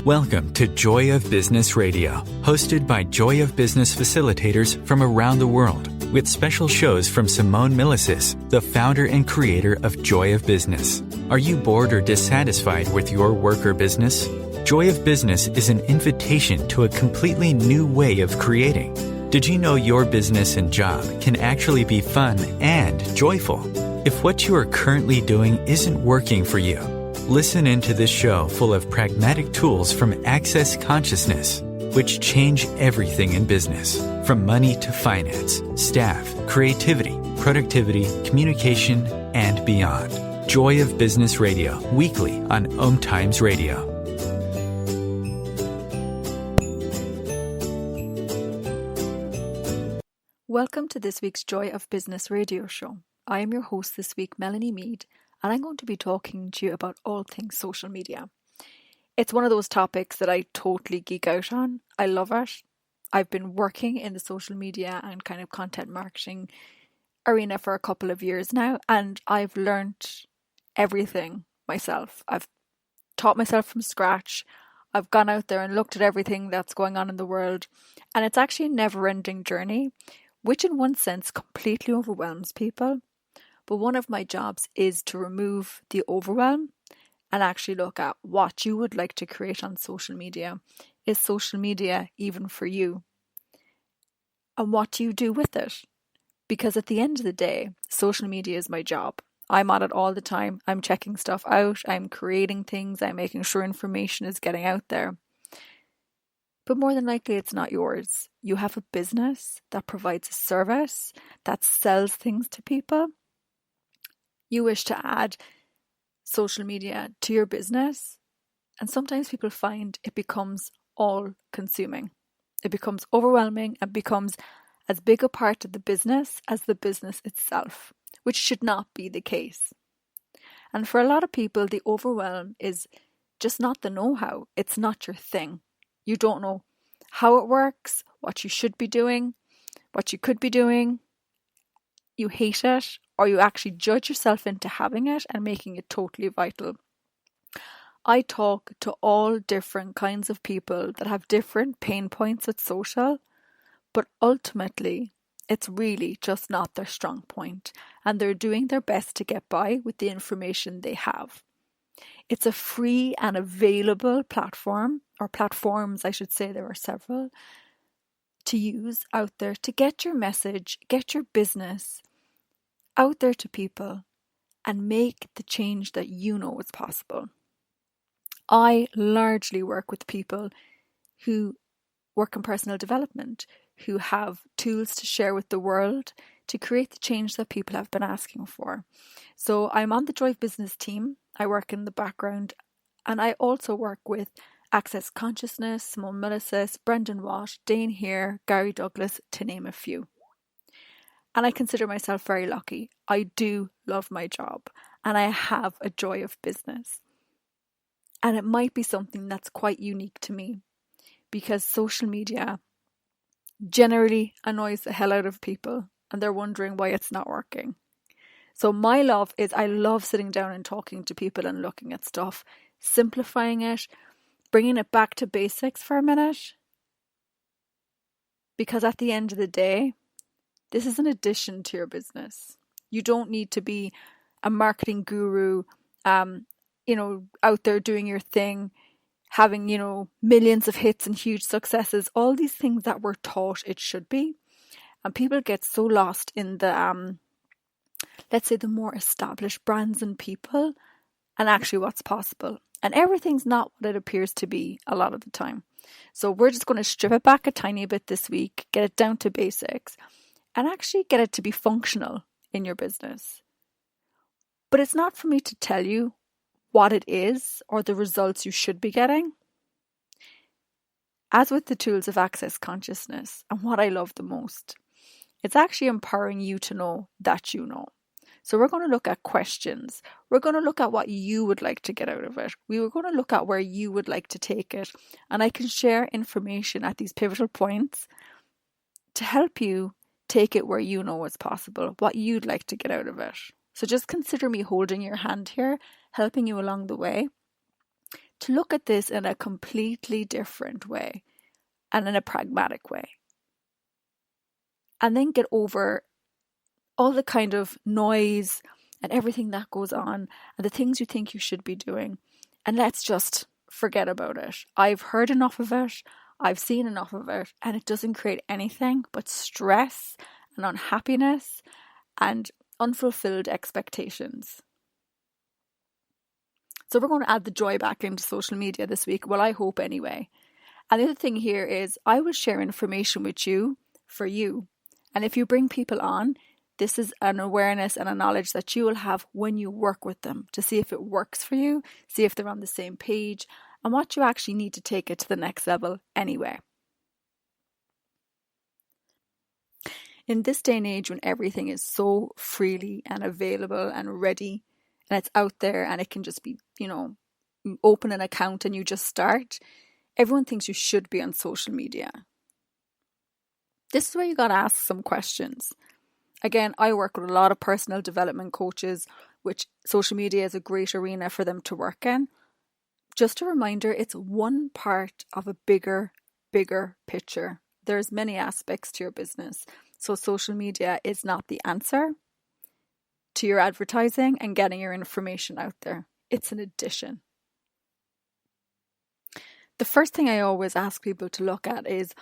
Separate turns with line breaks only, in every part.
Welcome to Joy of Business Radio, hosted by Joy of Business facilitators from around the world, with special shows from Simone Milasas, the founder and creator of Joy of Business. Are you bored or dissatisfied with your work or business? Joy of Business is an invitation to a completely new way of creating. Did you know your business and job can actually be fun and joyful? If what you are currently doing isn't working for you, listen into this show full of pragmatic tools from Access Consciousness, which change everything in business, from money to finance, staff, creativity, productivity, communication, and beyond. Joy of Business Radio, weekly on OMTimes Radio.
Welcome to this week's Joy of Business Radio show. I am your host this week, Melanie Meade, and I'm going to be talking to you about all things social media. It's one of those topics that I totally geek out on. I love it. I've been working in the social media and kind of content marketing arena for a couple of years now, and I've learned everything myself. I've taught myself from scratch. I've gone out there and looked at everything that's going on in the world, and it's actually a never-ending journey, which in one sense completely overwhelms people. But one of my jobs is to remove the overwhelm and actually look at what you would like to create on social media. Is social media even for you? And what do you do with it? Because at the end of the day, social media is my job. I'm on it all the time. I'm checking stuff out. I'm creating things. I'm making sure information is getting out there. But more than likely, it's not yours. You have a business that provides a service, that sells things to people. You wish to add social media to your business, and sometimes people find it becomes all-consuming. It becomes overwhelming and becomes as big a part of the business as the business itself, which should not be the case. And for a lot of people, the overwhelm is just not the know-how. It's not your thing. You don't know how it works, what you should be doing, what you could be doing. You hate it, or you actually judge yourself into having it and making it totally vital. I talk to all different kinds of people that have different pain points with social, but ultimately it's really just not their strong point, and they're doing their best to get by with the information they have. It's a free and available platform, or platforms I should say, there are several, to use out there to get your message, get your business out there to people and make the change that you know is possible. I largely work with people who work in personal development, who have tools to share with the world to create the change that people have been asking for. So I'm on the Joy of Business team. I work in the background, and I also work with Access Consciousness, Simone Milasas, Brendan Watt, Dane Here, Gary Douglas, to name a few. And I consider myself very lucky. I do love my job, and I have a joy of business. And it might be something that's quite unique to me, because social media generally annoys the hell out of people, and they're wondering why it's not working. So my love is, I love sitting down and talking to people and looking at stuff, simplifying it, bringing it back to basics for a minute. Because at the end of the day, this is an addition to your business. You don't need to be a marketing guru, out there doing your thing, having, millions of hits and huge successes, all these things that we're taught it should be. And people get so lost in the, let's say, the more established brands and people, and actually what's possible. And everything's not what it appears to be a lot of the time. So we're just going to strip it back a tiny bit this week, get it down to basics, and actually get it to be functional in your business. But it's not for me to tell you what it is or the results you should be getting. As with the tools of Access Consciousness, and what I love the most, it's actually empowering you to know that you know. So we're going to look at questions. We're going to look at what you would like to get out of it. We were going to look at where you would like to take it. And I can share information at these pivotal points to help you take it where you know is possible, what you'd like to get out of it. So just consider me holding your hand here, helping you along the way to look at this in a completely different way and in a pragmatic way. And then get over all the kind of noise and everything that goes on and the things you think you should be doing. And let's just forget about it. I've heard enough of it. I've seen enough of it. And it doesn't create anything but stress and unhappiness and unfulfilled expectations. So we're going to add the joy back into social media this week. Well, I hope anyway. And the other thing here is I will share information with you for you. And if you bring people on, this is an awareness and a knowledge that you will have when you work with them to see if it works for you, see if they're on the same page, and what you actually need to take it to the next level anyway. In this day and age when everything is so freely and available and ready, and it's out there and it can just be, you open an account and you just start, everyone thinks you should be on social media. This is where you got to ask some questions. Again, I work with a lot of personal development coaches, which social media is a great arena for them to work in. Just a reminder, it's one part of a bigger picture. There's many aspects to your business. So social media is not the answer to your advertising and getting your information out there. It's an addition. The first thing I always ask people to look at is,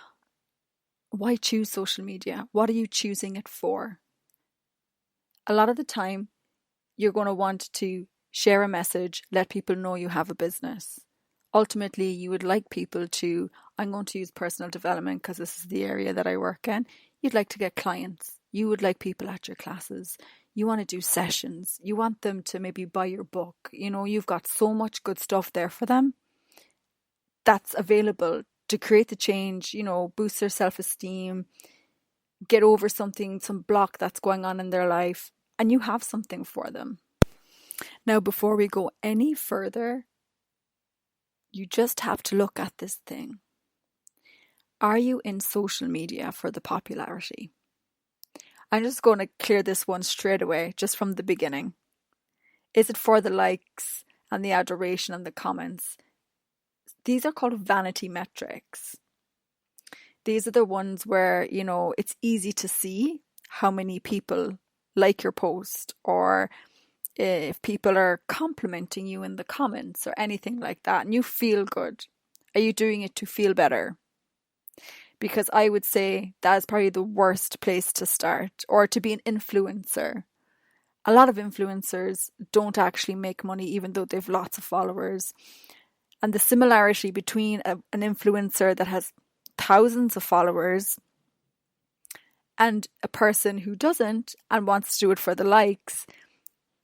why choose social media? What are you choosing it for? A lot of the time, you're going to want to share a message, let people know you have a business. Ultimately, you would like people to, I'm going to use personal development because this is the area that I work in. You'd like to get clients. You would like people at your classes. You want to do sessions. You want them to maybe buy your book. You've got so much good stuff there for them that's available to create the change, boost their self-esteem, get over some block that's going on in their life, and you have something for them. Now, before we go any further, you just have to look at this thing. Are you in social media for the popularity? I'm just going to clear this one straight away, just from the beginning. Is it for the likes and the adoration and the comments? These are called vanity metrics. These are the ones where, it's easy to see how many people like your post, or if people are complimenting you in the comments or anything like that, and you feel good. Are you doing it to feel better? Because I would say that is probably the worst place to start, or to be an influencer. A lot of influencers don't actually make money, even though they've lots of followers. And the similarity between an influencer that has thousands of followers and a person who doesn't and wants to do it for the likes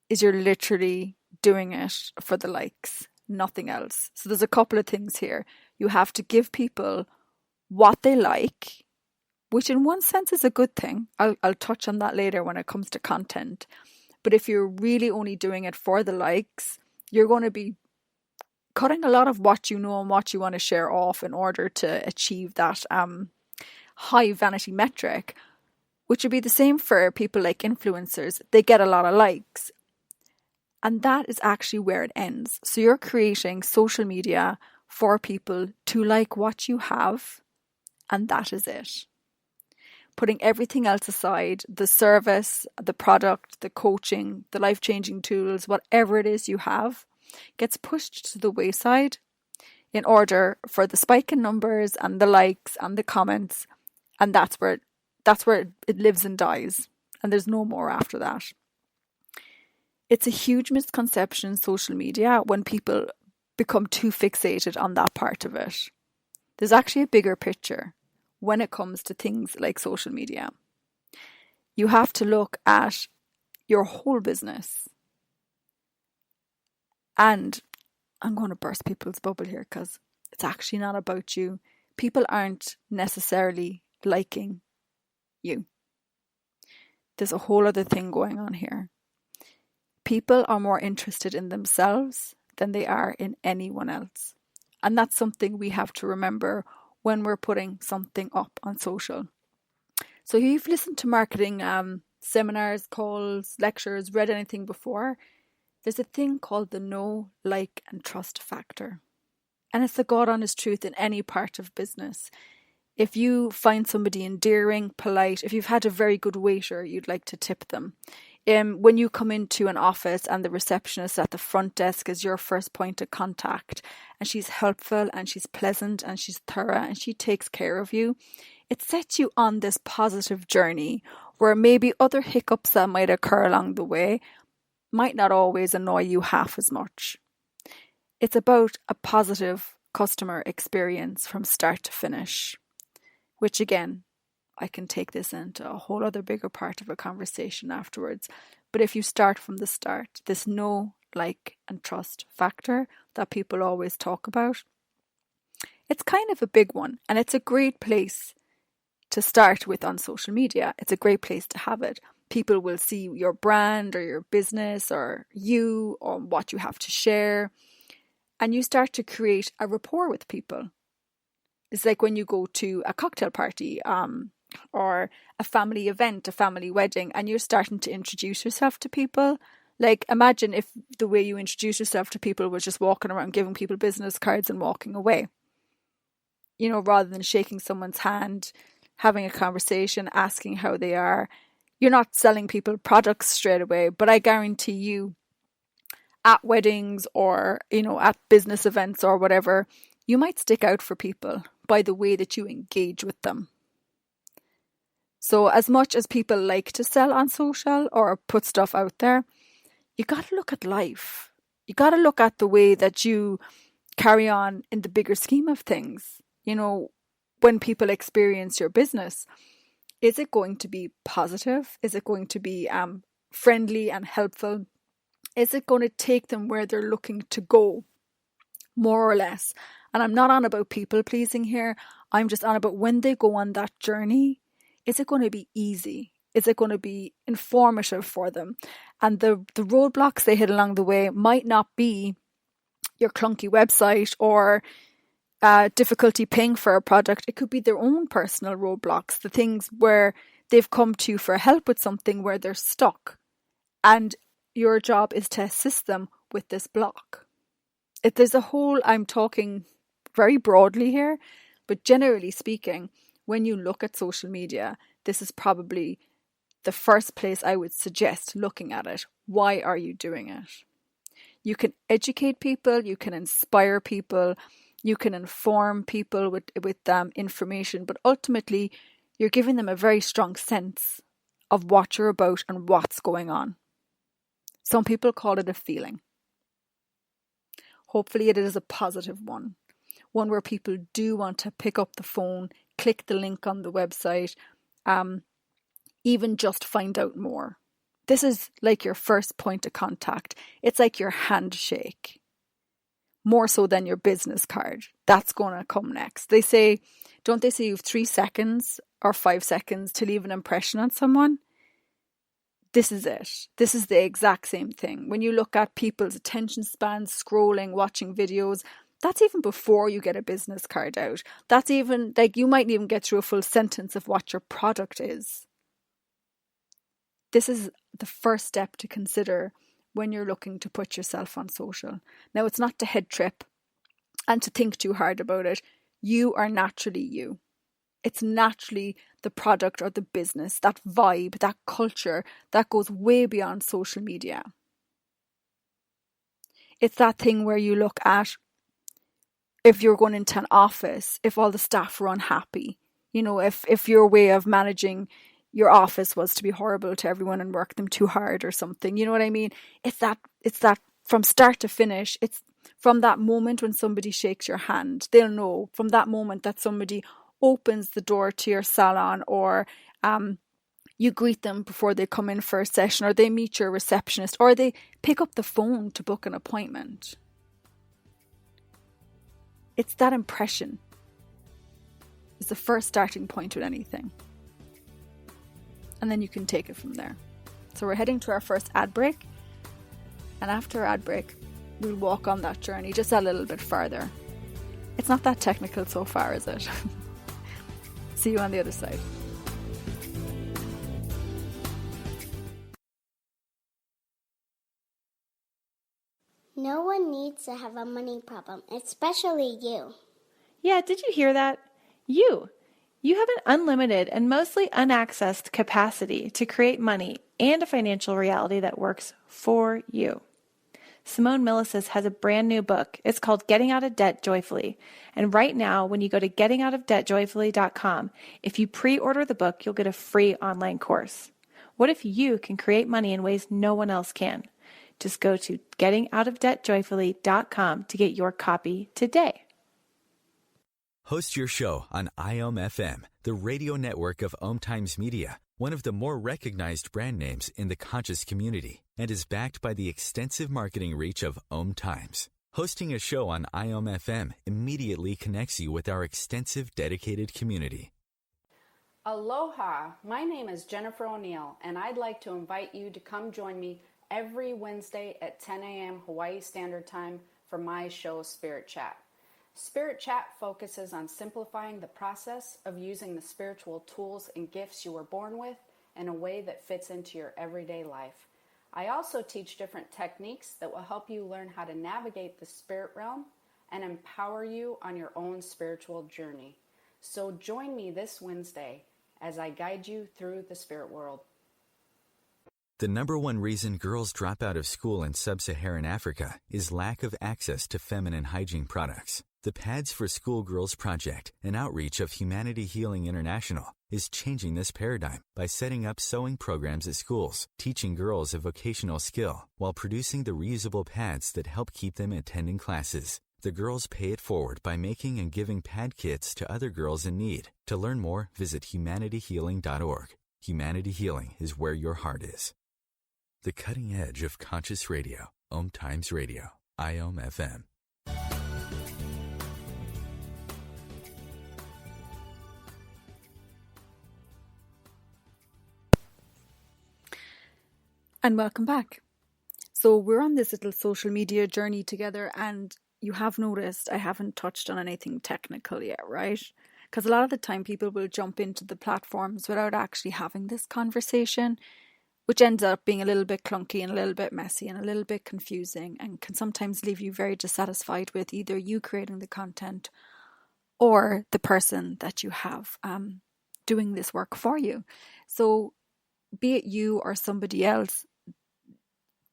is you're literally doing it for the likes, nothing else. So there's a couple of things here. You have to give people what they like, which in one sense is a good thing. I'll touch on that later when it comes to content. But if you're really only doing it for the likes, you're going to be cutting a lot of what you know and what you want to share off in order to achieve that high vanity metric, which would be the same for people like influencers. They get a lot of likes. And that is actually where it ends. So you're creating social media for people to like what you have, and that is it. Putting everything else aside, the service, the product, the coaching, the life-changing tools, whatever it is you have, gets pushed to the wayside in order for the spike in numbers and the likes and the comments, and that's where it lives and dies, and there's no more after that. It's a huge misconception in social media when people become too fixated on that part of it. There's actually a bigger picture when it comes to things like social media. You have to look at your whole business. And I'm going to burst people's bubble here because it's actually not about you. People aren't necessarily liking you. There's a whole other thing going on here. People are more interested in themselves than they are in anyone else. And that's something we have to remember when we're putting something up on social. So if you've listened to marketing seminars, calls, lectures, read anything before, there's a thing called the know, like and trust factor. And it's the God honest truth in any part of business. If you find somebody endearing, polite, if you've had a very good waiter, you'd like to tip them. When you come into an office and the receptionist at the front desk is your first point of contact, and she's helpful and she's pleasant and she's thorough and she takes care of you, it sets you on this positive journey where maybe other hiccups that might occur along the way might not always annoy you half as much. It's about a positive customer experience from start to finish, which again, I can take this into a whole other bigger part of a conversation afterwards. But if you start from the start, this know, like, and trust factor that people always talk about, it's kind of a big one. And it's a great place to start with on social media. It's a great place to have it. People will see your brand or your business or you or what you have to share. And you start to create a rapport with people. It's like when you go to a cocktail party, or a family event, a family wedding, and you're starting to introduce yourself to people. Like, imagine if the way you introduce yourself to people was just walking around giving people business cards and walking away. You know, rather than shaking someone's hand, having a conversation, asking how they are. You're not selling people products straight away, but I guarantee you at weddings or, you know, at business events or whatever, you might stick out for people by the way that you engage with them. So as much as people like to sell on social or put stuff out there, you got to look at life. You got to look at the way that you carry on in the bigger scheme of things. You know, when people experience your business, is it going to be positive? Is it going to be friendly and helpful? Is it going to take them where they're looking to go, more or less? And I'm not on about people pleasing here. I'm just on about when they go on that journey, is it going to be easy? Is it going to be informative for them? And the roadblocks they hit along the way might not be your clunky website or difficulty paying for a product. It could be their own personal roadblocks, the things where they've come to you for help with something where they're stuck. And your job is to assist them with this block. If there's a whole, I'm talking very broadly here, but generally speaking, when you look at social media, this is probably the first place I would suggest looking at it. Why are you doing it? You can educate people, you can inspire people, you can inform people with information, but ultimately you're giving them a very strong sense of what you're about and what's going on. Some people call it a feeling. Hopefully it is a positive one where people do want to pick up the phone, click the link on the website, even just find out more. This is like your first point of contact. It's like your handshake, more so than your business card. That's going to come next. Don't they say you have 3 seconds or 5 seconds to leave an impression on someone? This is it. This is the exact same thing. When you look at people's attention spans, scrolling, watching videos, that's even before you get a business card out. That's even, like, you might even get through a full sentence of what your product is. This is the first step to consider when you're looking to put yourself on social. Now, it's not to head trip and to think too hard about it. You are naturally you. It's naturally the product or the business, that vibe, that culture that goes way beyond social media. It's that thing where you look at, if you're going into an office, if all the staff were unhappy, you know, if your way of managing your office was to be horrible to everyone and work them too hard or something, you know what I mean? It's that from start to finish. It's from that moment when somebody shakes your hand, they'll know. From that moment that somebody opens the door to your salon, or you greet them before they come in for a session, or they meet your receptionist, or they pick up the phone to book an appointment. It's that impression is the first starting point with anything. And then you can take it from there. So we're heading to our first ad break. And after our ad break, we'll walk on that journey just a little bit further. It's not that technical so far, is it? See you on the other side.
No No one needs to have a money problem, especially you.
Yeah, did you hear that? You have an unlimited and mostly unaccessed capacity to create money and a financial reality that works for you. Simone Milasas has a brand new book. It's called Getting Out of Debt Joyfully. And right now, when you go to gettingoutofdebtjoyfully.com, if you pre-order the book, you'll get a free online course. What if you can create money in ways no one else can? Just go to gettingoutofdebtjoyfully.com to get your copy today.
Host your show on IOM-FM, the radio network of OMTimes Media, one of the more recognized brand names in the conscious community, and is backed by the extensive marketing reach of OMTimes. Hosting a show on IOM-FM immediately connects you with our extensive dedicated community.
Aloha, my name is Jennifer O'Neill, and I'd like to invite you to come join me every Wednesday at 10 a.m. Hawaii Standard Time for my show, Spirit Chat. Spirit Chat focuses on simplifying the process of using the spiritual tools and gifts you were born with in a way that fits into your everyday life. I also teach different techniques that will help you learn how to navigate the spirit realm and empower you on your own spiritual journey. So join me this Wednesday as I guide you through the spirit world.
The number one reason girls drop out of school in sub-Saharan Africa is lack of access to feminine hygiene products. The Pads for Schoolgirls Project, an outreach of Humanity Healing International, is changing this paradigm by setting up sewing programs at schools, teaching girls a vocational skill, while producing the reusable pads that help keep them attending classes. The girls pay it forward by making and giving pad kits to other girls in need. To learn more, visit humanityhealing.org. Humanity Healing is where your heart is. The cutting edge of conscious radio, OMTimes Radio, IOM-FM.
And welcome back. So we're on this little social media journey together, and you have noticed I haven't touched on anything technical yet, right? Because a lot of the time people will jump into the platforms without actually having this conversation, which ends up being a little bit clunky and a little bit messy and a little bit confusing, and can sometimes leave you very dissatisfied with either you creating the content or the person that you have doing this work for you. So be it you or somebody else,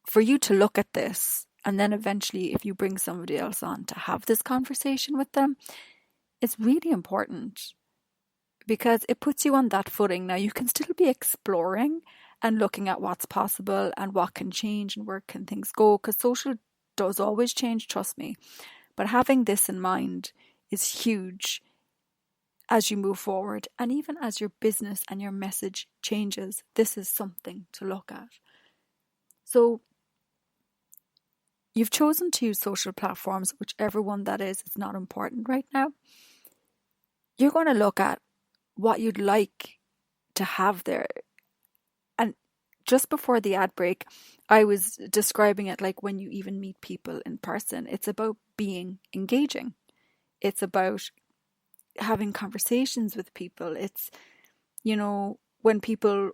for you to look at this, and then eventually if you bring somebody else on to have this conversation with them, it's really important because it puts you on that footing. Now you can still be exploring and looking at what's possible and what can change and where can things go, because social does always change, trust me. But having this in mind is huge as you move forward, and even as your business and your message changes, this is something to look at. So you've chosen to use social platforms, whichever one that is, it's not important right now. You're going to look at what you'd like to have there. And just before the ad break, I was describing it like when you even meet people in person. It's about being engaging. It's about having conversations with people. It's, when people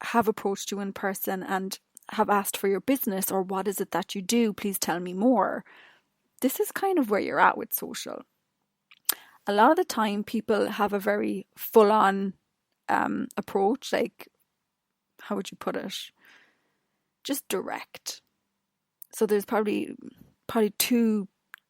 have approached you in person and have asked for your business or what is it that you do, please tell me more. This is kind of where you're at with social. A lot of the time people have a very full-on approach, like, how would you put it? Just direct. So there's probably two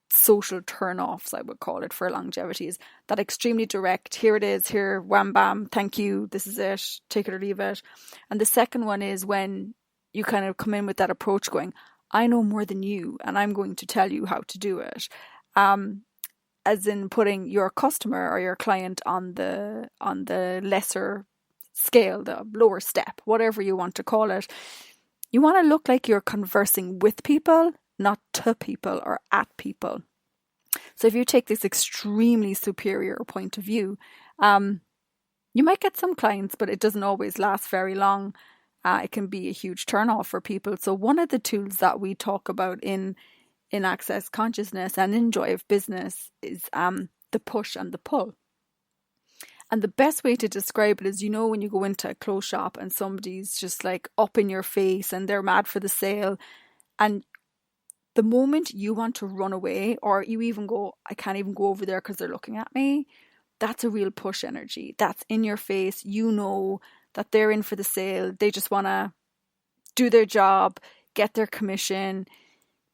social turn-offs, I would call it, for longevity, is that extremely direct, here it is, here, wham bam, thank you, this is it, take it or leave it. And the second one is when you kind of come in with that approach going, I know more than you and I'm going to tell you how to do it. As in putting your customer or your client on the lesser scale, the lower step, whatever you want to call it. You want to look like you're conversing with people, not to people or at people. So if you take this extremely superior point of view, you might get some clients, but it doesn't always last very long. It can be a huge turn-off for people. So one of the tools that we talk about in Access Consciousness and in Joy of Business is the push and the pull. And the best way to describe it is, when you go into a clothes shop and somebody's just like up in your face and they're mad for the sale, and The moment you want to run away, or you even go, I can't even go over there because they're looking at me, that's a real push energy. That's in your face. You know that they're in for the sale. They just want to do their job, get their commission,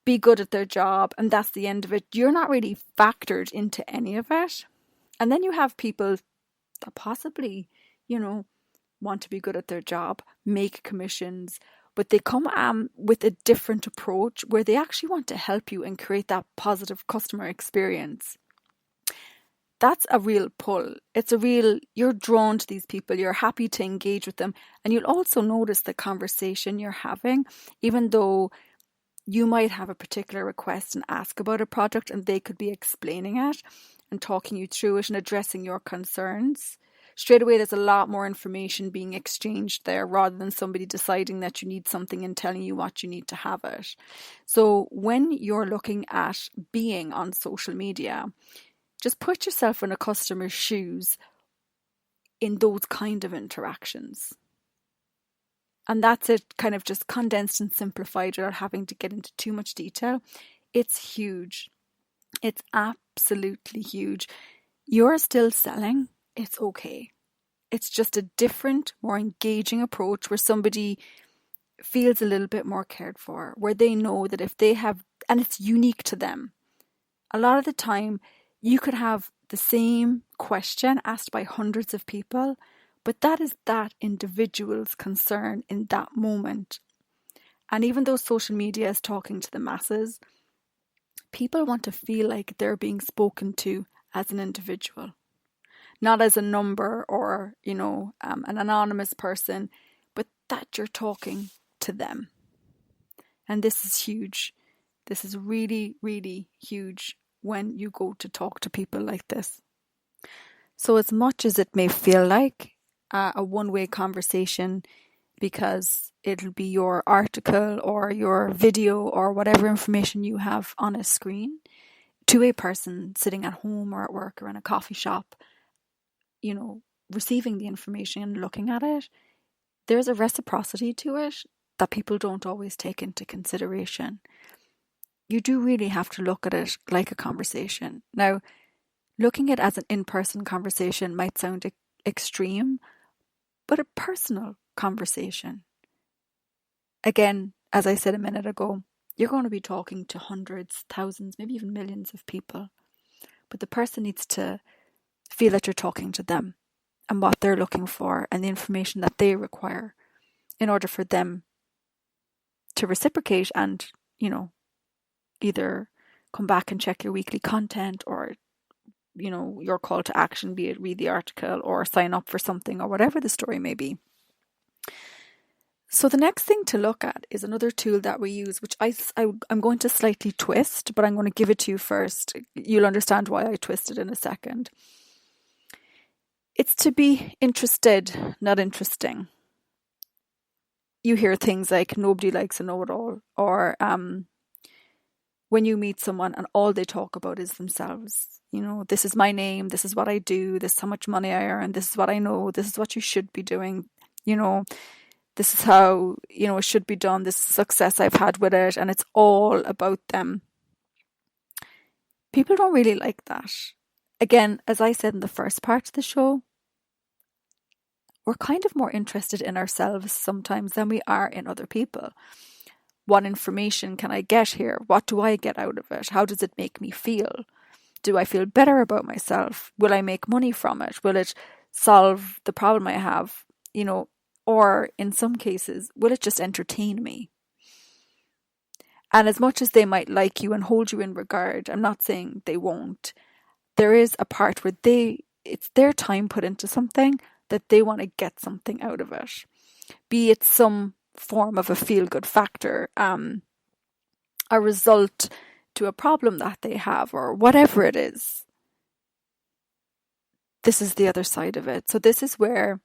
be good at their job, and that's the end of it. You're not really factored into any of it. And then you have people that possibly, want to be good at their job, make commissions, but they come with a different approach where they actually want to help you and create that positive customer experience. That's a real pull. You're drawn to these people, you're happy to engage with them, and you'll also notice the conversation you're having, even though you might have a particular request and ask about a product and they could be explaining it and talking you through it and addressing your concerns. Straight away, there's a lot more information being exchanged there rather than somebody deciding that you need something and telling you what you need to have it. So when you're looking at being on social media, just put yourself in a customer's shoes in those kind of interactions. And that's it, kind of just condensed and simplified without having to get into too much detail. It's huge. It's absolutely huge. You're still selling. It's okay. It's just a different, more engaging approach where somebody feels a little bit more cared for, where they know that if they have, and it's unique to them. A lot of the time, you could have the same question asked by hundreds of people, but that is that individual's concern in that moment. And even though social media is talking to the masses, people want to feel like they're being spoken to as an individual. Not as a number or, an anonymous person, but that you're talking to them. And this is huge. This is really, really huge when you go to talk to people like this. So as much as it may feel like a one-way conversation, because it'll be your article or your video or whatever information you have on a screen to a person sitting at home or at work or in a coffee shop, receiving the information and looking at it, there's a reciprocity to it that people don't always take into consideration. You do really have to look at it like a conversation. Now, looking at it as an in-person conversation might sound extreme, but a personal conversation. Again, as I said a minute ago, you're going to be talking to hundreds, thousands, maybe even millions of people. But the person needs to feel that you're talking to them and what they're looking for and the information that they require in order for them to reciprocate and, either come back and check your weekly content or, your call to action, be it read the article or sign up for something or whatever the story may be. So the next thing to look at is another tool that we use, which I'm going to slightly twist, but I'm going to give it to you first. You'll understand why I twisted in a second. It's to be interested, not interesting. You hear things like nobody likes a know-it-all, or when you meet someone and all they talk about is themselves. This is my name, this is what I do, this is how much money I earn, this is what I know, this is what you should be doing, this is how, it should be done, this success I've had with it, and it's all about them. People don't really like that. Again, as I said in the first part of the show, we're kind of more interested in ourselves sometimes than we are in other people. What information can I get here? What do I get out of it? How does it make me feel? Do I feel better about myself? Will I make money from it? Will it solve the problem I have? Or in some cases, will it just entertain me? And as much as they might like you and hold you in regard, I'm not saying they won't. There is a part where it's their time put into something that they want to get something out of it. Be it some form of a feel-good factor, a result to a problem that they have, or whatever it is. This is the other side of it. So this is where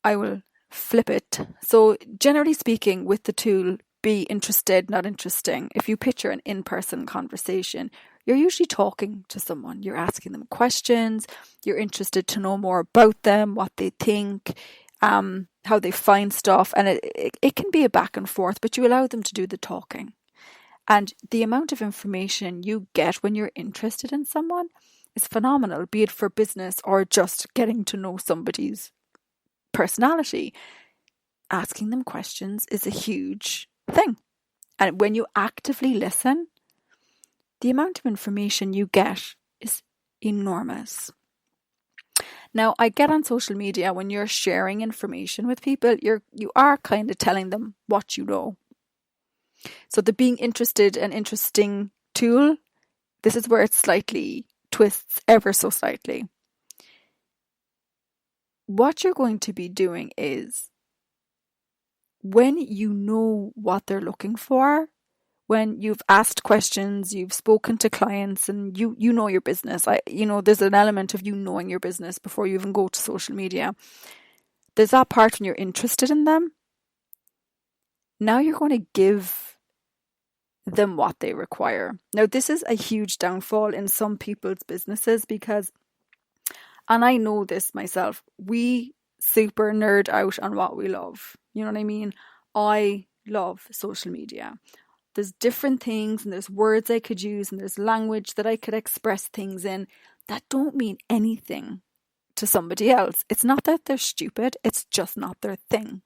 I will flip it. So generally speaking, with the tool, be interested, not interesting. If you picture an in-person conversation, you're usually talking to someone. You're asking them questions. You're interested to know more about them, what they think, how they find stuff, and it can be a back and forth, but you allow them to do the talking. And the amount of information you get when you're interested in someone is phenomenal, be it for business or just getting to know somebody's personality. Asking them questions is a huge thing. And when you actively listen, the amount of information you get is enormous. Now, I get on social media, when you're sharing information with people, you are kind of telling them what you know. So the being interested and interesting tool, this is where it slightly twists ever so slightly. What you're going to be doing is, when you know what they're looking for, when you've asked questions, you've spoken to clients, and you know your business. There's an element of you knowing your business before you even go to social media. There's that part when you're interested in them. Now you're going to give them what they require. Now, this is a huge downfall in some people's businesses because, and I know this myself, we super nerd out on what we love. You know what I mean? I love social media. There's different things, and there's words I could use, and there's language that I could express things in that don't mean anything to somebody else. It's not that they're stupid, it's just not their thing.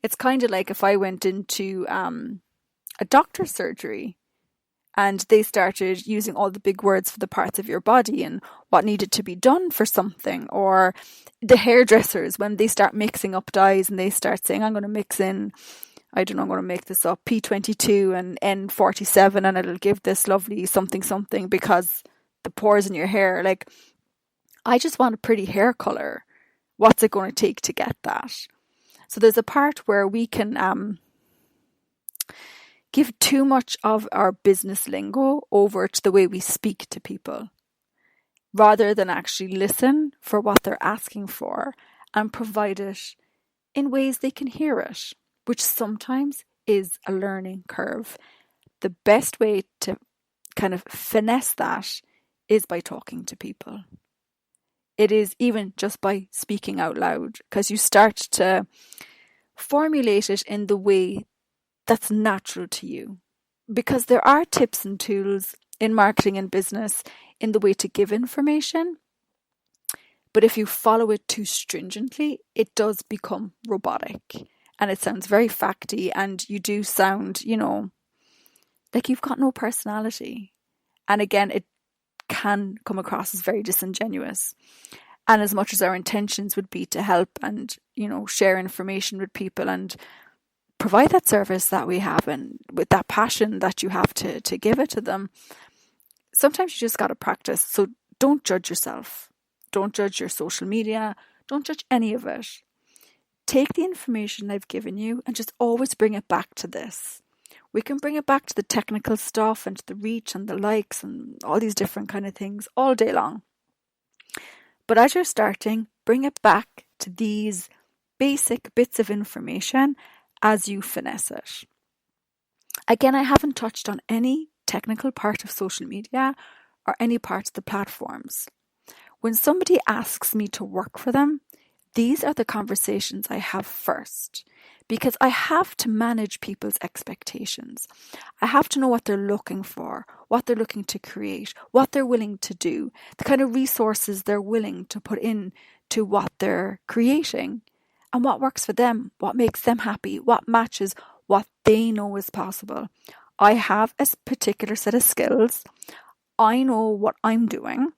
It's kind of like if I went into a doctor's surgery and they started using all the big words for the parts of your body and what needed to be done for something, or the hairdressers, when they start mixing up dyes and they start saying, I'm going to mix in, I don't know, I'm going to make this up, P22 and N47, and it'll give this lovely something because the pores in your hair. Like, I just want a pretty hair colour. What's it going to take to get that? So there's a part where we can give too much of our business lingo over to the way we speak to people, rather than actually listen for what they're asking for and provide it in ways they can hear it, which sometimes is a learning curve. The best way to kind of finesse that is by talking to people. It is even just by speaking out loud, because you start to formulate it in the way that's natural to you. Because there are tips and tools in marketing and business in the way to give information, but if you follow it too stringently, it does become robotic and it sounds very facty, and you do sound, like you've got no personality. And again, it can come across as very disingenuous. And as much as our intentions would be to help and, share information with people and provide that service that we have, and with that passion that you have to give it to them, sometimes you just got to practice. So don't judge yourself. Don't judge your social media. Don't judge any of it. Take the information I've given you and just always bring it back to this. We can bring it back to the technical stuff and to the reach and the likes and all these different kind of things all day long. But as you're starting, bring it back to these basic bits of information as you finesse it. Again, I haven't touched on any technical part of social media or any part of the platforms. When somebody asks me to work for them, these are the conversations I have first, because I have to manage people's expectations. I have to know what they're looking for, what they're looking to create, what they're willing to do, the kind of resources they're willing to put in to what they're creating, and what works for them, what makes them happy, what matches what they know is possible. I have a particular set of skills. I know what I'm doing.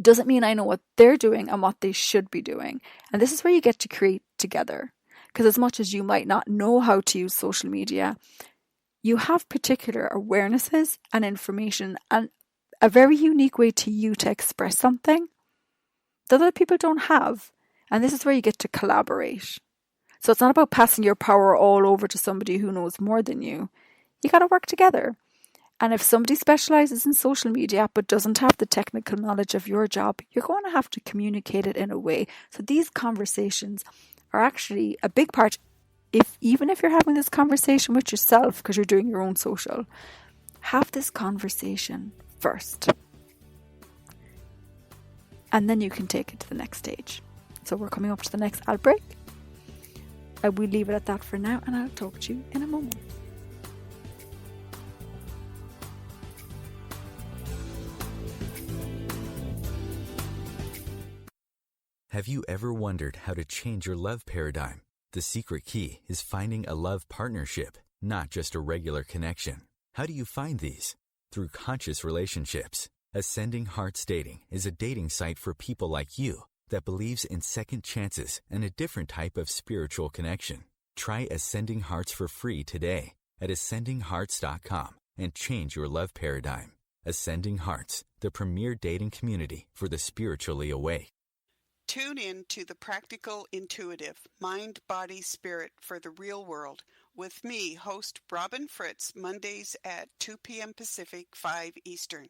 Doesn't mean I know what they're doing and what they should be doing. And this is where you get to create together. Because as much as you might not know how to use social media, you have particular awarenesses and information and a very unique way to you to express something that other people don't have. And this is where you get to collaborate. So it's not about passing your power all over to somebody who knows more than you. You got to work together. And if somebody specializes in social media but doesn't have the technical knowledge of your job, you're going to have to communicate it in a way. So these conversations are actually a big part. Even if you're having this conversation with yourself because you're doing your own social, have this conversation first. And then you can take it to the next stage. So we're coming up to the next ad break. I will leave it at that for now, and I'll talk to you in a moment.
Have you ever wondered how to change your love paradigm? The secret key is finding a love partnership, not just a regular connection. How do you find these? Through conscious relationships. Ascending Hearts Dating is a dating site for people like you that believes in second chances and a different type of spiritual connection. Try Ascending Hearts for free today at ascendinghearts.com and change your love paradigm. Ascending Hearts, the premier dating community for the spiritually awake.
Tune in to the Practical Intuitive, Mind, Body, Spirit for the Real World with me, host Robin Fritz, Mondays at 2 p.m. Pacific, 5 Eastern.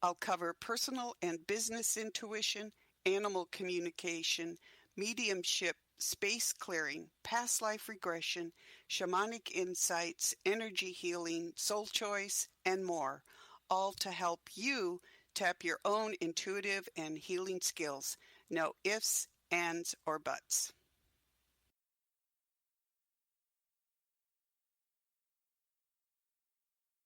I'll cover personal and business intuition, animal communication, mediumship, space clearing, past life regression, shamanic insights, energy healing, soul choice, and more, all to help you tap your own intuitive and healing skills. No ifs, ands, or buts.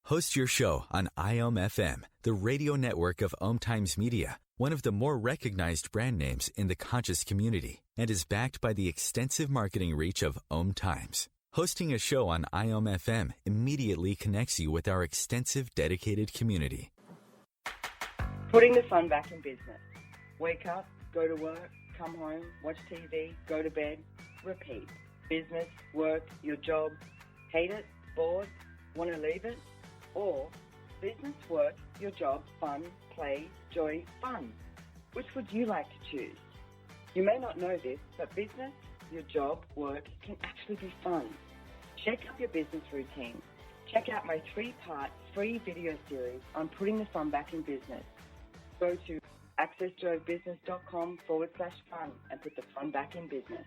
Host your show on IOM-FM, the radio network of OMTimes Media, one of the more recognized brand names in the conscious community, and is backed by the extensive marketing reach of OMTimes. Hosting a show on IOM-FM immediately connects you with our extensive dedicated community.
Putting the fun back in business. Wake up, go to work, come home, watch TV, go to bed, repeat. Business, work, your job, hate it, bored, want to leave it? Or business, work, your job, fun, play, joy, fun. Which would you like to choose? You may not know this, but business, your job, work can actually be fun. Shake up your business routine. Check out my 3-part free video series on putting the fun back in business. Go to accessjoybusiness.com/fun and put the fun back in business.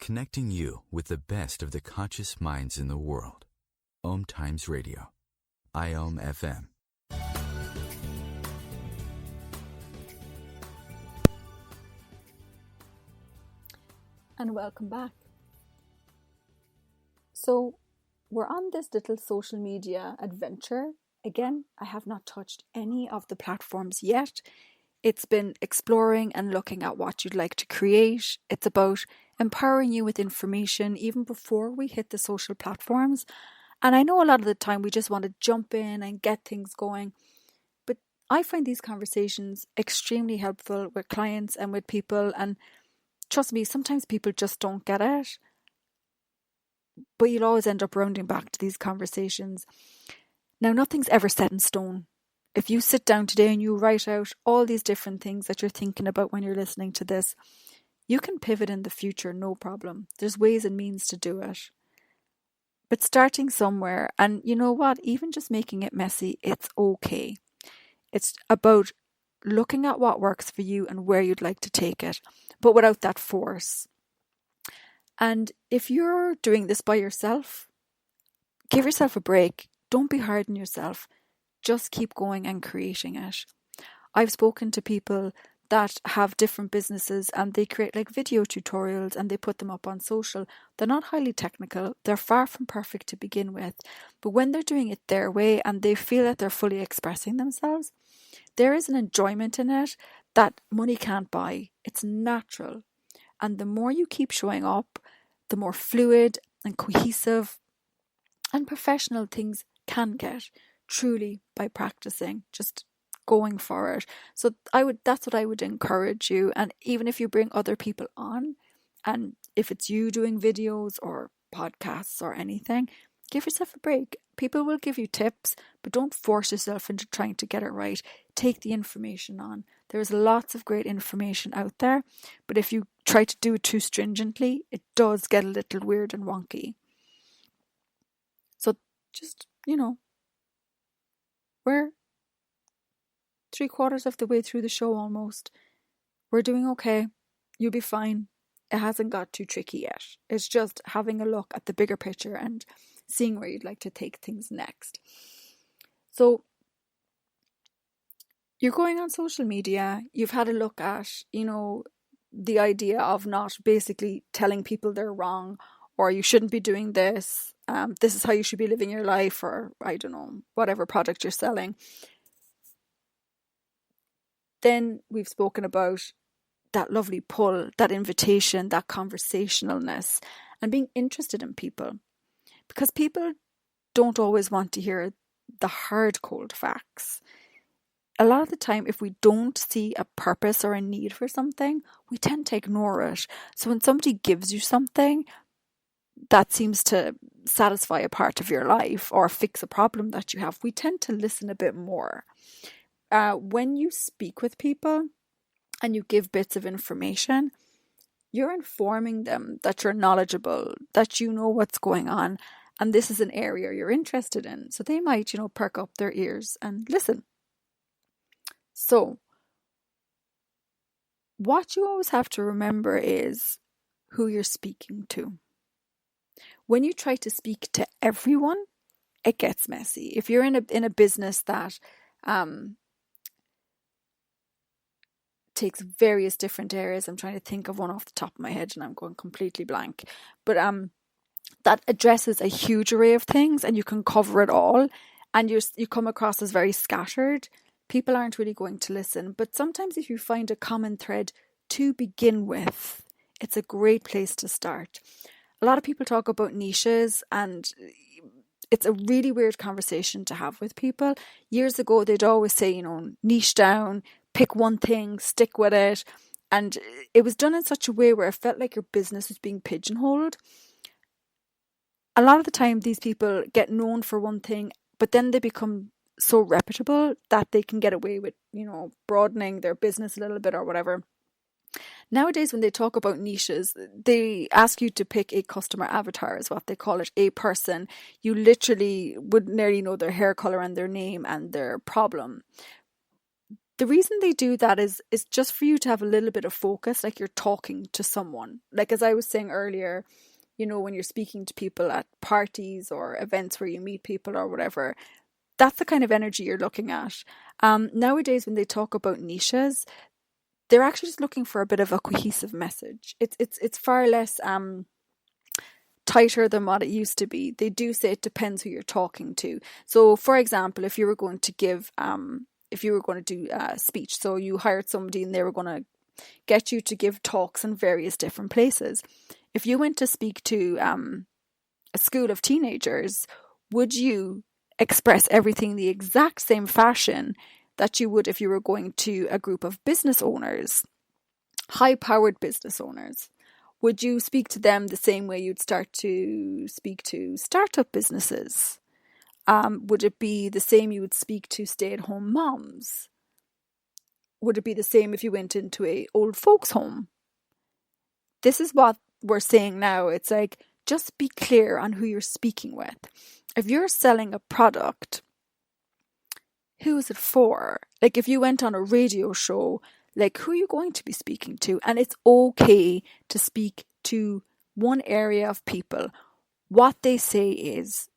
Connecting you with the best of the conscious minds in the world. OMTimes Radio. IOM-FM.
And welcome back. So we're on this little social media adventure. Again, I have not touched any of the platforms yet. It's been exploring and looking at what you'd like to create. It's about empowering you with information even before we hit the social platforms. And I know a lot of the time we just want to jump in and get things going. But I find these conversations extremely helpful with clients and with people. And trust me, sometimes people just don't get it. But you'll always end up rounding back to these conversations. Now, nothing's ever set in stone. If you sit down today and you write out all these different things that you're thinking about when you're listening to this, you can pivot in the future, no problem. There's ways and means to do it. But starting somewhere, and you know what, even just making it messy, it's okay. It's about looking at what works for you and where you'd like to take it, but without that force. And if you're doing this by yourself, give yourself a break. Don't be hard on yourself. Just keep going and creating it. I've spoken to people that have different businesses and they create like video tutorials and they put them up on social. They're not highly technical. They're far from perfect to begin with. But when they're doing it their way and they feel that they're fully expressing themselves, there is an enjoyment in it that money can't buy. It's natural. And the more you keep showing up, the more fluid and cohesive and professional things can get, truly, by practicing, just going for it. So that's what I would encourage you. And even if you bring other people on, and if it's you doing videos or podcasts or anything, give yourself a break. People will give you tips, but don't force yourself into trying to get it right. Take the information on. There's lots of great information out there, but if you try to do it too stringently, it does get a little weird and wonky. So just, we're 3/4 of the way through the show almost. We're doing okay. You'll be fine. It hasn't got too tricky yet. It's just having a look at the bigger picture and seeing where you'd like to take things next. So you're going on social media. You've had a look at, the idea of not basically telling people they're wrong, or you shouldn't be doing this, this is how you should be living your life, or I don't know, whatever product you're selling. Then we've spoken about that lovely pull, that invitation, that conversationalness, and being interested in people. Because people don't always want to hear the hard, cold facts. A lot of the time, if we don't see a purpose or a need for something, we tend to ignore it. So when somebody gives you something that seems to satisfy a part of your life or fix a problem that you have, we tend to listen a bit more. When you speak with people and you give bits of information, you're informing them that you're knowledgeable, that you know what's going on, and this is an area you're interested in. So they might, perk up their ears and listen. So, what you always have to remember is who you're speaking to. When you try to speak to everyone, it gets messy. If you're in a business that takes various different areas, I'm trying to think of one off the top of my head and I'm going completely blank, but that addresses a huge array of things and you can cover it all, and you come across as very scattered, people aren't really going to listen. But sometimes if you find a common thread to begin with, it's a great place to start. A lot of people talk about niches, and it's a really weird conversation to have with people. Years ago, they'd always say, niche down, pick one thing, stick with it. And it was done in such a way where it felt like your business was being pigeonholed. A lot of the time, these people get known for one thing, but then they become so reputable that they can get away with, broadening their business a little bit or whatever. Nowadays, when they talk about niches, they ask you to pick a customer avatar, is what they call it, a person. You literally would nearly know their hair color and their name and their problem. The reason they do that is just for you to have a little bit of focus, like you're talking to someone. Like as I was saying earlier, when you're speaking to people at parties or events where you meet people or whatever, that's the kind of energy you're looking at. Nowadays, when they talk about niches, they're actually just looking for a bit of a cohesive message. It's far less tighter than what it used to be. They do say it depends who you're talking to. So, for example, if you were going to do a speech, so you hired somebody and they were going to get you to give talks in various different places. If you went to speak to a school of teenagers, would you express everything the exact same fashion that you would if you were going to a group of business owners, high-powered business owners? Would you speak to them the same way you'd start to speak to startup businesses? Would it be the same you would speak to stay-at-home moms? Would it be the same if you went into a old folks home? This is what we're saying now. It's like, just be clear on who you're speaking with. If you're selling a product, who is it for? Like if you went on a radio show, like who are you going to be speaking to? And it's okay to speak to one area of people. What they say is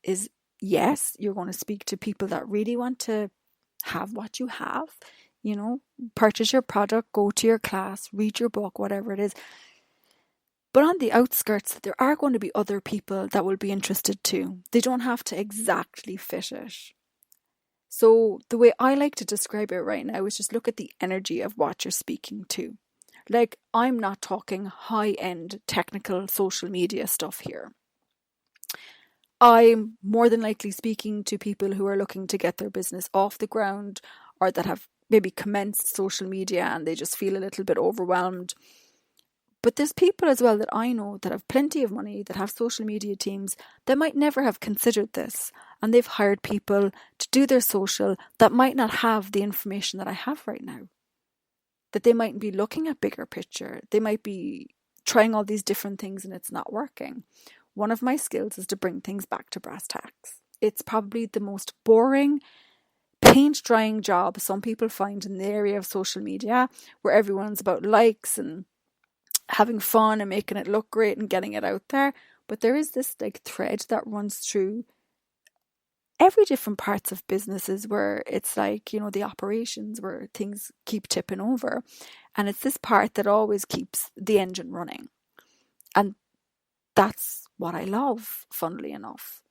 yes, you're going to speak to people that really want to have what you have, purchase your product, go to your class, read your book, whatever it is. But on the outskirts, there are going to be other people that will be interested too. They don't have to exactly fit it. So the way I like to describe it right now is just look at the energy of what you're speaking to. Like, I'm not talking high-end technical social media stuff here. I'm more than likely speaking to people who are looking to get their business off the ground, or that have maybe commenced social media and they just feel a little bit overwhelmed. But there's people as well that I know that have plenty of money, that have social media teams that might never have considered this. And they've hired people to do their social that might not have the information that I have right now. That they might be looking at bigger picture. They might be trying all these different things and it's not working. One of my skills is to bring things back to brass tacks. It's probably the most boring, paint drying job some people find in the area of social media, where everyone's about likes and having fun and making it look great and getting it out there. But there is this thread that runs through every different parts of businesses where it's the operations where things keep tipping over. And it's this part that always keeps the engine running. And that's what I love, funnily enough.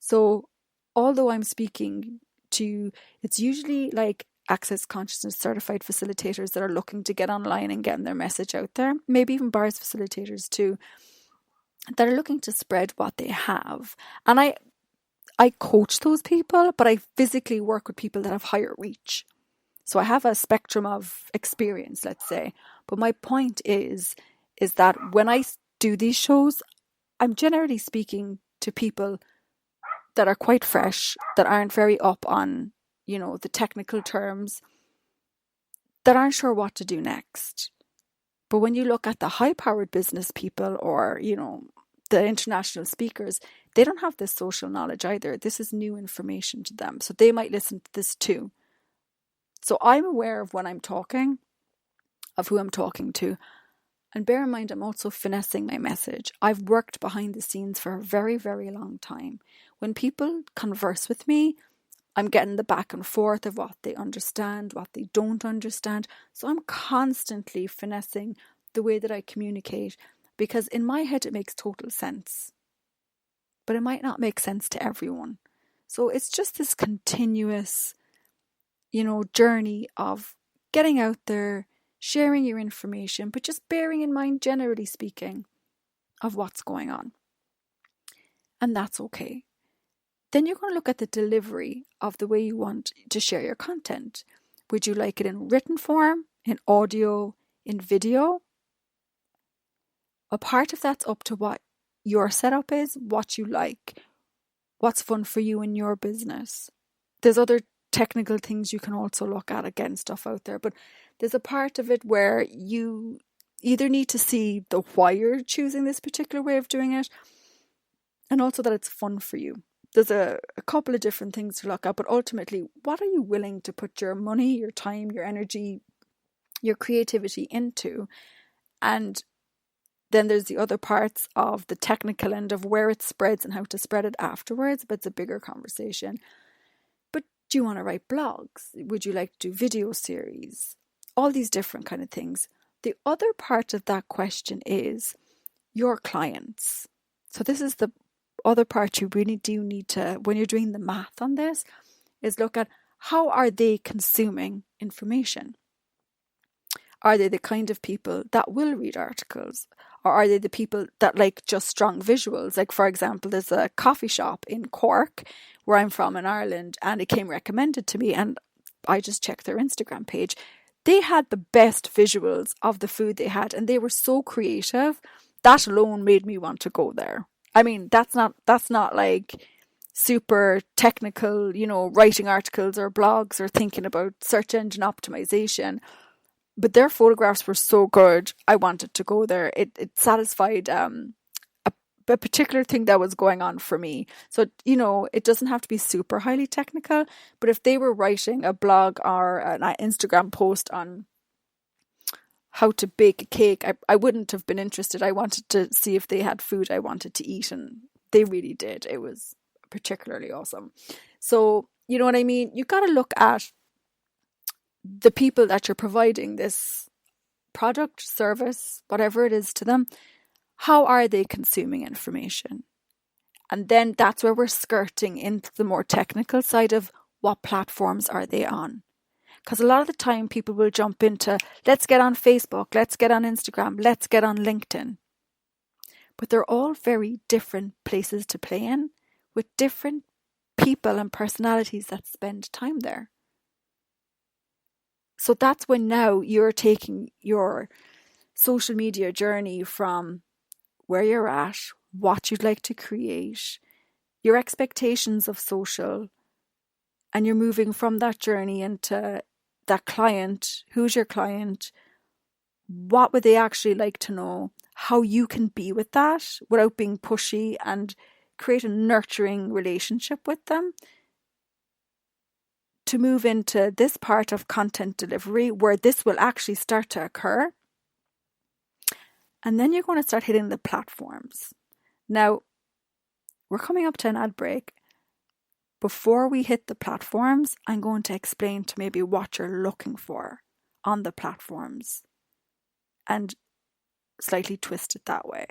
So although I'm speaking to, it's usually like Access Consciousness certified facilitators that are looking to get online and getting their message out there, maybe even bars facilitators too, that are looking to spread what they have. And I coach those people, but I physically work with people that have higher reach. So I have a spectrum of experience, let's say. But my point is that when I do these shows, I'm generally speaking to people that are quite fresh, that aren't very up on, the technical terms, that aren't sure what to do next. But when you look at the high-powered business people or, the international speakers, they don't have this social knowledge either. This is new information to them. So they might listen to this too. So I'm aware of when I'm talking, of who I'm talking to. And bear in mind, I'm also finessing my message. I've worked behind the scenes for a very, very long time. When people converse with me, I'm getting the back and forth of what they understand, what they don't understand. So I'm constantly finessing the way that I communicate, because in my head it makes total sense. But it might not make sense to everyone. So it's just this continuous, journey of getting out there, sharing your information, but just bearing in mind, generally speaking, of what's going on. And that's okay. Then you're going to look at the delivery of the way you want to share your content. Would you like it in written form, in audio, in video? A part of that's up to what your setup is, what you like, what's fun for you in your business. There's other technical things you can also look at, again, stuff out there, but there's a part of it where you either need to see the why you're choosing this particular way of doing it, and also that it's fun for you. There's a couple of different things to look at, but ultimately, what are you willing to put your money, your time, your energy, your creativity into? And then there's the other parts of the technical end of where it spreads and how to spread it afterwards, but it's a bigger conversation. But do you want to write blogs? Would you like to do video series? All these different kind of things. The other part of that question is your clients. So this is the other part you really do need to, when you're doing the math on this, is look at how are they consuming information? Are they the kind of people that will read articles? Or are they the people that like just strong visuals? Like, for example, there's a coffee shop in Cork, where I'm from in Ireland, and it came recommended to me, and I just checked their Instagram page. They had the best visuals of the food they had, and they were so creative. That alone made me want to go there. I mean, that's not like super technical, writing articles or blogs or thinking about search engine optimization. But their photographs were so good, I wanted to go there. It satisfied a particular thing that was going on for me. So, it doesn't have to be super highly technical, but if they were writing a blog or an Instagram post on how to bake a cake, I wouldn't have been interested. I wanted to see if they had food I wanted to eat, and they really did. It was particularly awesome. So, you know what I mean? You got to look at the people that you're providing this product, service, whatever it is to them. How are they consuming information? And then that's where we're skirting into the more technical side of what platforms are they on. Because a lot of the time people will jump into, let's get on Facebook, let's get on Instagram, let's get on LinkedIn. But they're all very different places to play in, with different people and personalities that spend time there. So that's when now you're taking your social media journey from where you're at, what you'd like to create, your expectations of social, and you're moving from that journey into that client. Who's your client? What would they actually like to know? How you can be with that without being pushy, and create a nurturing relationship with them, to move into this part of content delivery where this will actually start to occur. And then you're going to start hitting the platforms. Now, we're coming up to an ad break. Before we hit the platforms, I'm going to explain to maybe what you're looking for on the platforms. and slightly twist it that way.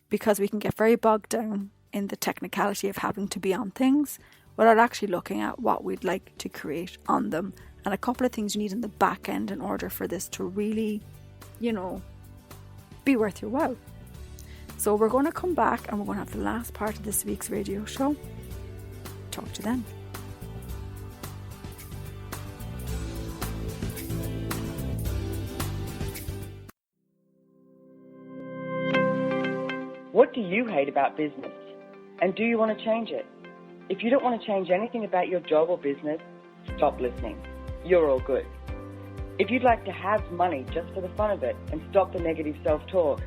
Because we can get very bogged down in the technicality of having to be on things without actually looking at what we'd like to create on them, and a couple of things you need in the back end in order for this to really, be worth your while. So we're going to come back and we're going to have the last part of this week's radio show. Talk to you then.
What do you hate about business? And do you want to change it? If you don't want to change anything about your job or business, stop listening. You're all good. If you'd like to have money just for the fun of it and stop the negative self-talk,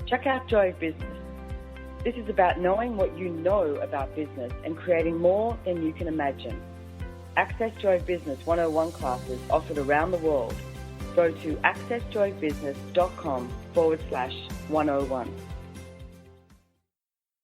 check out Joy of Business. This is about knowing what you know about business and creating more than you can imagine. Access Joy of Business 101 classes offered around the world. Go to accessjoyofbusiness.com/101.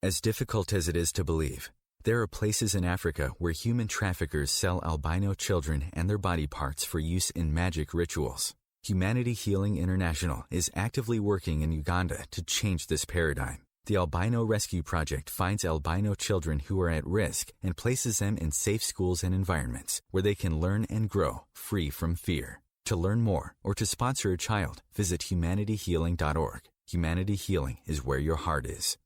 As difficult as it is to believe, there are places in Africa where human traffickers sell albino children and their body parts for use in magic rituals. Humanity Healing International is actively working in Uganda to change this paradigm. The Albino Rescue Project finds albino children who are at risk and places them in safe schools and environments where they can learn and grow free from fear. To learn more or to sponsor a child, visit humanityhealing.org. Humanity Healing is where your heart is.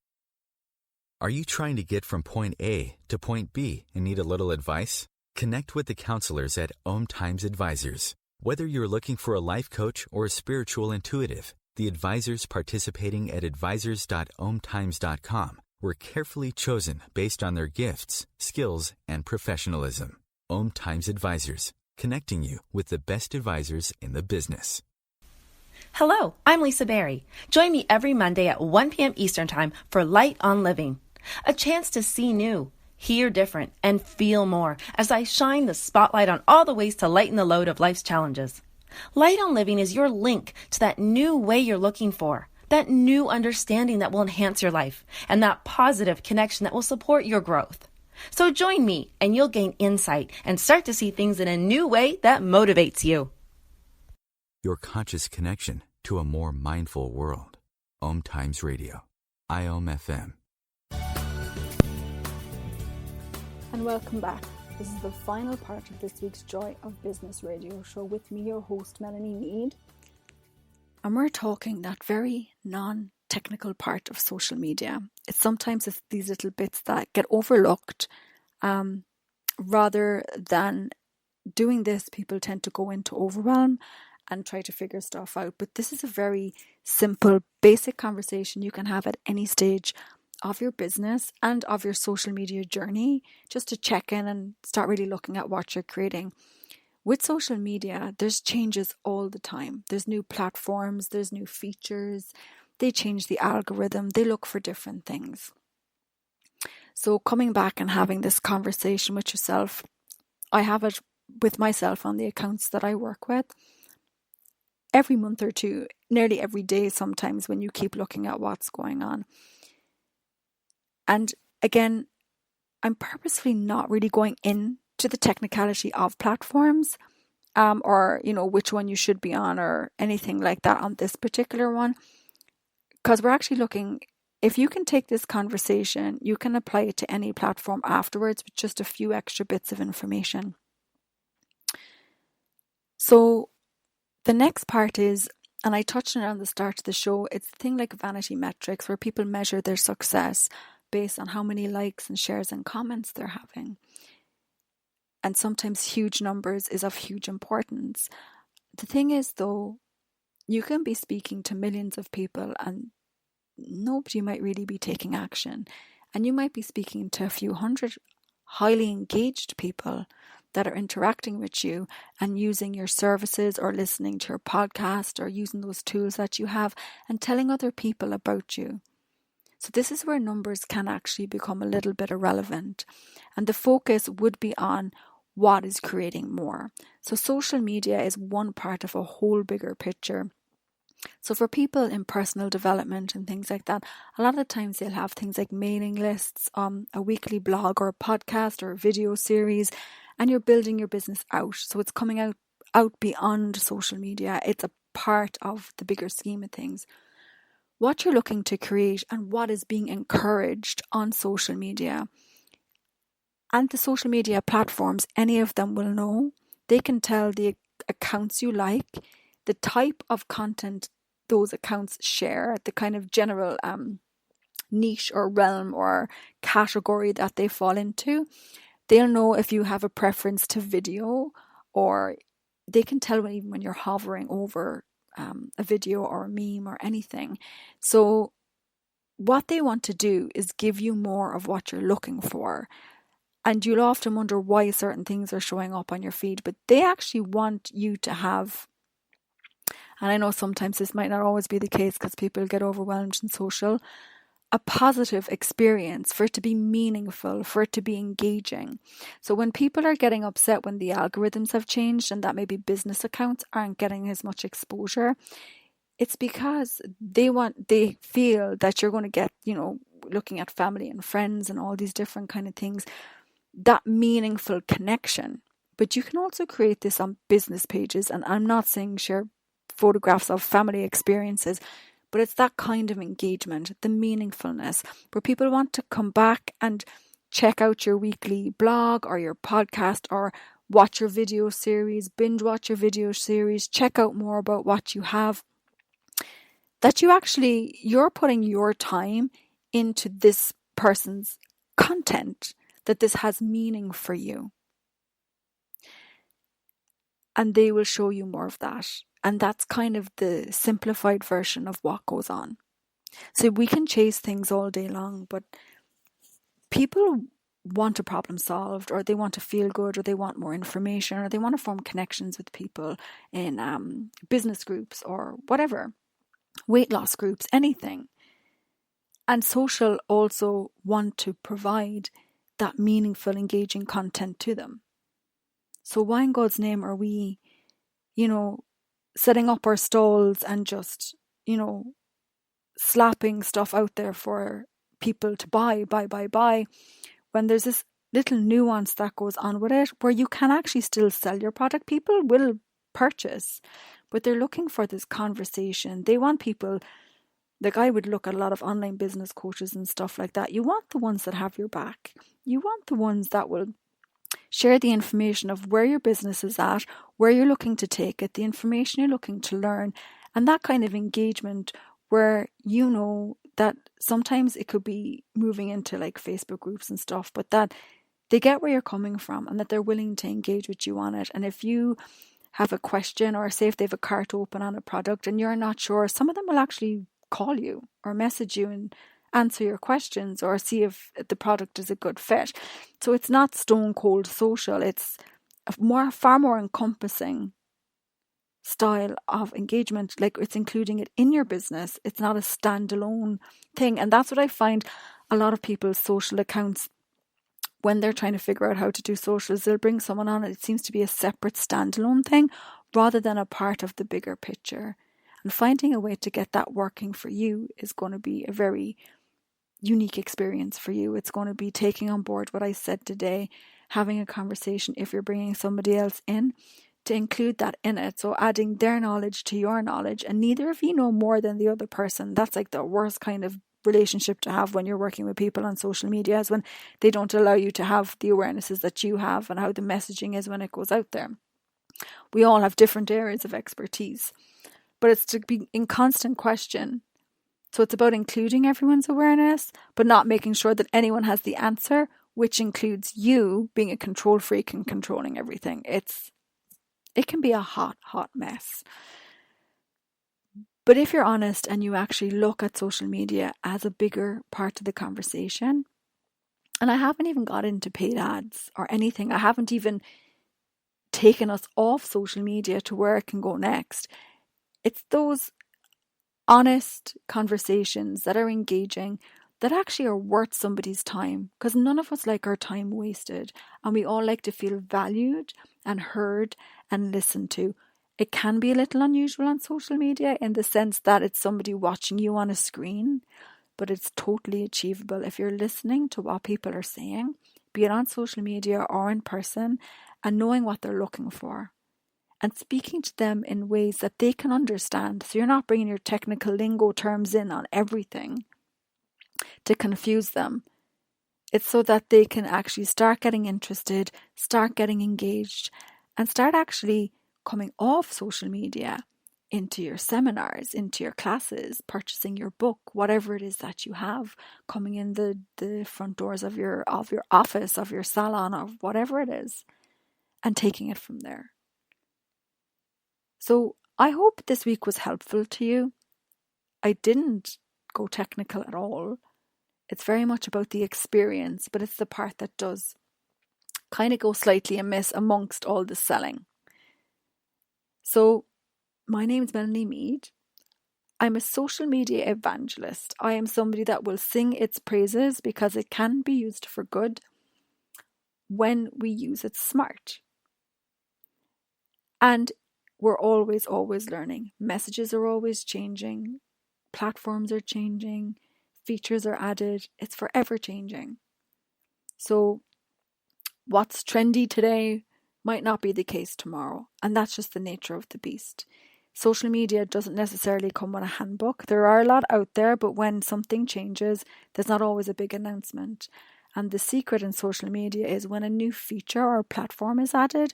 Are you trying to get from point A to point B and need a little advice? Connect with the counselors at OMTimes Advisors. Whether you're looking for a life coach or a spiritual intuitive, the advisors participating at advisors.omtimes.com were carefully chosen based on their gifts, skills, and professionalism. OMTimes Advisors, connecting you with the best advisors in the business.
Hello, I'm Lisa Berry. Join me every Monday at 1 p.m. Eastern Time for Light on Living. A chance to see new, hear different, and feel more as I shine the spotlight on all the ways to lighten the load of life's challenges. Light on Living is your link to that new way you're looking for, that new understanding that will enhance your life, and that positive connection that will support your growth. So join me and you'll gain insight and start to see things in a new way that motivates you.
Your conscious connection to a more mindful world. OMTimes Radio. IOM FM.
And welcome back. This is the final part of this week's Joy of Business radio show with me, your host, Melanie Meade. And we're talking that very non-technical part of social media. Sometimes it's these little bits that get overlooked. Rather than doing this, people tend to go into overwhelm and try to figure stuff out. But this is a very simple, basic conversation you can have at any stage of your business and of your social media journey, just to check in and start really looking at what you're creating. With social media, there's changes all the time. There's new platforms, there's new features. They change the algorithm. They look for different things. So coming back and having this conversation with yourself, I have it with myself on the accounts that I work with. Every month or two, nearly every day sometimes, when you keep looking at what's going on. And again, I'm purposefully not really going into the technicality of platforms or, which one you should be on or anything like that on this particular one. Because we're actually looking, if you can take this conversation, you can apply it to any platform afterwards with just a few extra bits of information. So the next part is, and I touched on it on the start of the show, it's a thing like vanity metrics where people measure their success based on how many likes and shares and comments they're having. And sometimes huge numbers is of huge importance. The thing is though, you can be speaking to millions of people and nobody might really be taking action. And you might be speaking to a few hundred highly engaged people that are interacting with you and using your services or listening to your podcast or using those tools that you have and telling other people about you. So this is where numbers can actually become a little bit irrelevant. And the focus would be on what is creating more. So social media is one part of a whole bigger picture. So for people in personal development and things like that, a lot of the times they'll have things like mailing lists, a weekly blog or a podcast or a video series, and you're building your business out. So it's coming out beyond social media. It's a part of the bigger scheme of things. What you're looking to create and what is being encouraged on social media. And the social media platforms, any of them will know. They can tell the accounts you like, the type of content those accounts share, the kind of general niche or realm or category that they fall into. They'll know if you have a preference to video, or they can tell even when you're hovering over a video or a meme or anything. So what they want to do is give you more of what you're looking for. And you'll often wonder why certain things are showing up on your feed, but they actually want you to have, and I know sometimes this might not always be the case because people get overwhelmed in social, a positive experience, for it to be meaningful, for it to be engaging. So when people are getting upset when the algorithms have changed and that maybe business accounts aren't getting as much exposure, it's because they feel that you're going to get, looking at family and friends and all these different kind of things, that meaningful connection. But you can also create this on business pages, and I'm not saying share photographs of family experiences, but it's that kind of engagement, the meaningfulness, where people want to come back and check out your weekly blog or your podcast, or watch your video series, binge watch your video series, check out more about what you have. That you're putting your time into this person's content, that this has meaning for you. And they will show you more of that. And that's kind of the simplified version of what goes on. So we can chase things all day long, but people want a problem solved, or they want to feel good, or they want more information, or they want to form connections with people in business groups or whatever, weight loss groups, anything. And social also want to provide that meaningful, engaging content to them. So why in God's name are we, setting up our stalls and just, slapping stuff out there for people to buy, when there's this little nuance that goes on with it, where you can actually still sell your product. People will purchase, but they're looking for this conversation. They want people, like I would look at a lot of online business coaches and stuff like that. You want the ones that have your back. You want the ones that will share the information of where your business is at, where you're looking to take it, the information you're looking to learn, and that kind of engagement where that sometimes it could be moving into like Facebook groups and stuff, but that they get where you're coming from and that they're willing to engage with you on it. And if you have a question, or say if they have a cart open on a product and you're not sure, some of them will actually call you or message you and answer your questions, or see if the product is a good fit. So it's not stone cold social. It's a far more encompassing style of engagement. Like, it's including it in your business. It's not a standalone thing. And that's what I find a lot of people's social accounts, when they're trying to figure out how to do socials, they'll bring someone on and it seems to be a separate standalone thing rather than a part of the bigger picture. And finding a way to get that working for you is going to be a very unique experience for you. It's going to be taking on board what I said today, having a conversation if you're bringing somebody else in, to include that in it. So adding their knowledge to your knowledge, and neither of you know more than the other person. That's like the worst kind of relationship to have when you're working with people on social media, is when they don't allow you to have the awarenesses that you have and how the messaging is when it goes out there. We all have different areas of expertise, but it's to be in constant question. So it's about including everyone's awareness, but not making sure that anyone has the answer, which includes you being a control freak and controlling everything. It can be a hot mess. But if you're honest and you actually look at social media as a bigger part of the conversation, and I haven't even got into paid ads or anything, I haven't even taken us off social media to where it can go next. It's those honest conversations that are engaging, that actually are worth somebody's time, because none of us like our time wasted, and we all like to feel valued and heard and listened to. It can be a little unusual on social media in the sense that it's somebody watching you on a screen, but it's totally achievable if you're listening to what people are saying, be it on social media or in person, and knowing what they're looking for. and speaking to them in ways that they can understand. So you're not bringing your technical lingo terms in on everything to confuse them. It's so that they can actually start getting interested, start getting engaged, and start actually coming off social media into your seminars, into your classes, purchasing your book, whatever it is that you have, coming in the front doors of your office, of your salon, of whatever it is, and taking it from there. So I hope this week was helpful to you. I didn't go technical at all. It's very much about the experience, but it's the part that does kind of go slightly amiss amongst all the selling. So my name's Melanie Meade. I'm a social media evangelist. I am somebody that will sing its praises because it can be used for good when we use it smart. And we're always learning. Messages are always changing. Platforms are changing. Features are added. It's forever changing. So what's trendy today might not be the case tomorrow. And that's just the nature of the beast. Social media doesn't necessarily come with a handbook. There are a lot out there, but when something changes, there's not always a big announcement. And the secret in social media is when a new feature or platform is added,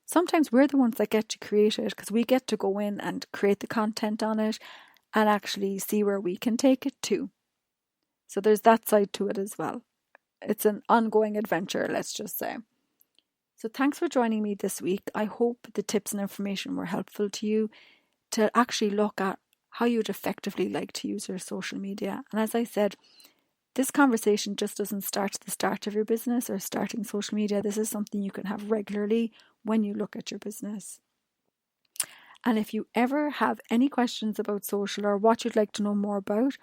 sometimes we're the ones that get to create it because we get to go in and create the content on it and actually see where we can take it to. So there's that side to it as well. It's an ongoing adventure, let's just say. So thanks for joining me this week. I hope the tips and information were helpful to you to actually look at how you'd effectively like to use your social media. And as I said, this conversation just doesn't start at the start of your business or starting social media. This is something you can have regularly when you look at your business. And if you ever have any questions about social or what you'd like to know more about,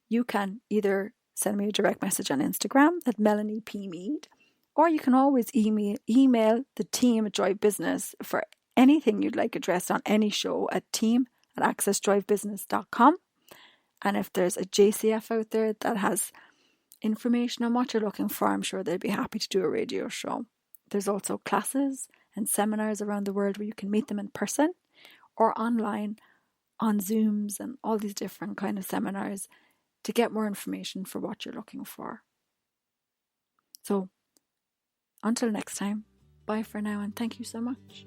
you can either send me a direct message on Instagram at Melanie P. Meade, or you can always email the team at Joy Business for anything you'd like addressed on any show at team@accessdrivebusiness.com. And if there's a JCF out there that has information on what you're looking for, I'm sure they'd be happy to do a radio show. There's also classes and seminars around the world where you can meet them in person or online on Zooms and all these different kind of seminars to get more information for what you're looking for. So until next time, bye for now and thank you so much.